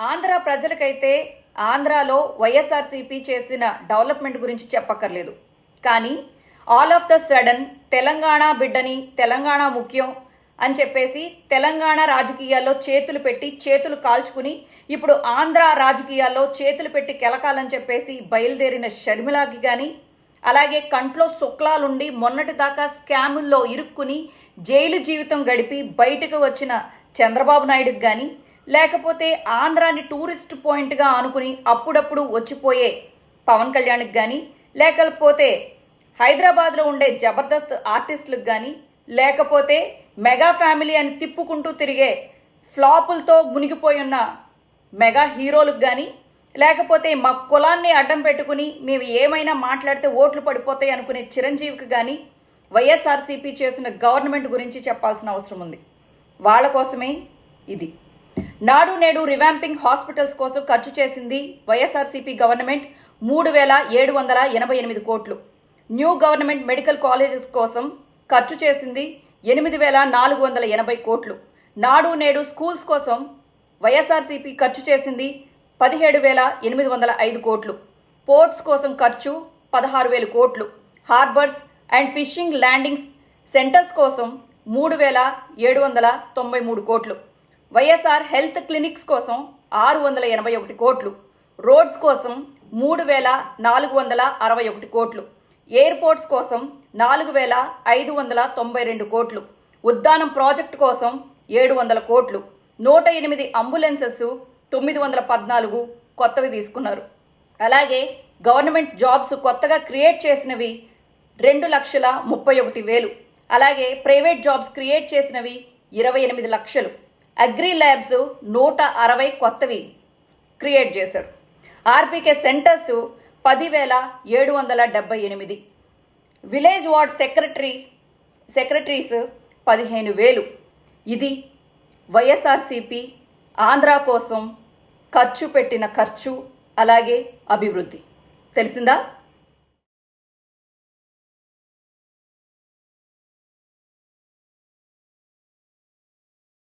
ఆంధ్ర ప్రజలకైతే ఆంధ్రాలో వైఎస్ఆర్సీపీ చేసిన డెవలప్మెంట్ గురించి చెప్పక్కర్లేదు. కానీ all of the sudden Telangana బిడ్డని, తెలంగాణ ముఖ్యం అని చెప్పేసి తెలంగాణ రాజకీయాల్లో చేతులు పెట్టి చేతులు కాల్చుకుని ఇప్పుడు ఆంధ్ర రాజకీయాల్లో చేతులు పెట్టి కెలకాలని చెప్పేసి బయలుదేరిన షర్మిలాకి కానీ, అలాగే కంట్లో శుక్లాలుండి మొన్నటిదాకా స్కాముల్లో ఇరుక్కుని జైలు జీవితం గడిపి బయటకు వచ్చిన చంద్రబాబు నాయుడుకి కానీ, లేకపోతే ఆంధ్రాని టూరిస్ట్ పాయింట్గా అనుకుని అప్పుడప్పుడు వచ్చిపోయే పవన్ కళ్యాణ్కి కానీ, లేకపోతే హైదరాబాద్లో ఉండే జబర్దస్త్ ఆర్టిస్టులకు కానీ, లేకపోతే మెగా ఫ్యామిలీ అని తిప్పుకుంటూ తిరిగే ఫ్లాపులతో మునిగిపోయి ఉన్న మెగా హీరోలకు కానీ, లేకపోతే మా కులాన్ని అడ్డం పెట్టుకుని మేము ఏమైనా మాట్లాడితే ఓట్లు పడిపోతాయి అనుకునే చిరంజీవికి కానీ వైఎస్ఆర్సీపీ చేసిన గవర్నమెంట్ గురించి చెప్పాల్సిన అవసరం ఉంది. వాళ్ళ కోసమే ఇది. నాడు నేడు రివాంపింగ్ హాస్పిటల్స్ కోసం ఖర్చు చేసింది వైఎస్ఆర్సీపీ గవర్నమెంట్ 3,788 కోట్లు. న్యూ గవర్నమెంట్ మెడికల్ కాలేజెస్ కోసం ఖర్చు చేసింది 8,480 కోట్లు. నాడు నేడు స్కూల్స్ కోసం వైఎస్ఆర్సీపీ ఖర్చు చేసింది 17,805 కోట్లు. పోర్ట్స్ కోసం ఖర్చు 16,000 కోట్లు. Harbours and fishing landing centres కోసం 3,793 కోట్లు. వైఎస్ఆర్ హెల్త్ క్లినిక్స్ కోసం 681 కోట్లు. రోడ్స్ కోసం 3,461 కోట్లు. ఎయిర్పోర్ట్స్ కోసం 4,592 కోట్లు. ఉద్దానం ప్రాజెక్టు కోసం 700 కోట్లు. 108 అంబులెన్సెస్ 914 కొత్తవి తీసుకున్నారు. అలాగే గవర్నమెంట్ జాబ్స్ కొత్తగా క్రియేట్ చేసినవి 2,31,000. అలాగే ప్రైవేట్ జాబ్స్ క్రియేట్ చేసినవి 28 లక్షలు. అగ్రి ల్యాబ్స్ 160 కొత్తవి క్రియేట్ చేశారు. RPK centres 10,778. Village ward secretaries 15,000. ఇది వైఎస్ఆర్సీపీ ఆంధ్ర కోసం ఖర్చు పెట్టిన ఖర్చు, అలాగే అభివృద్ధి. తెలిసిందా?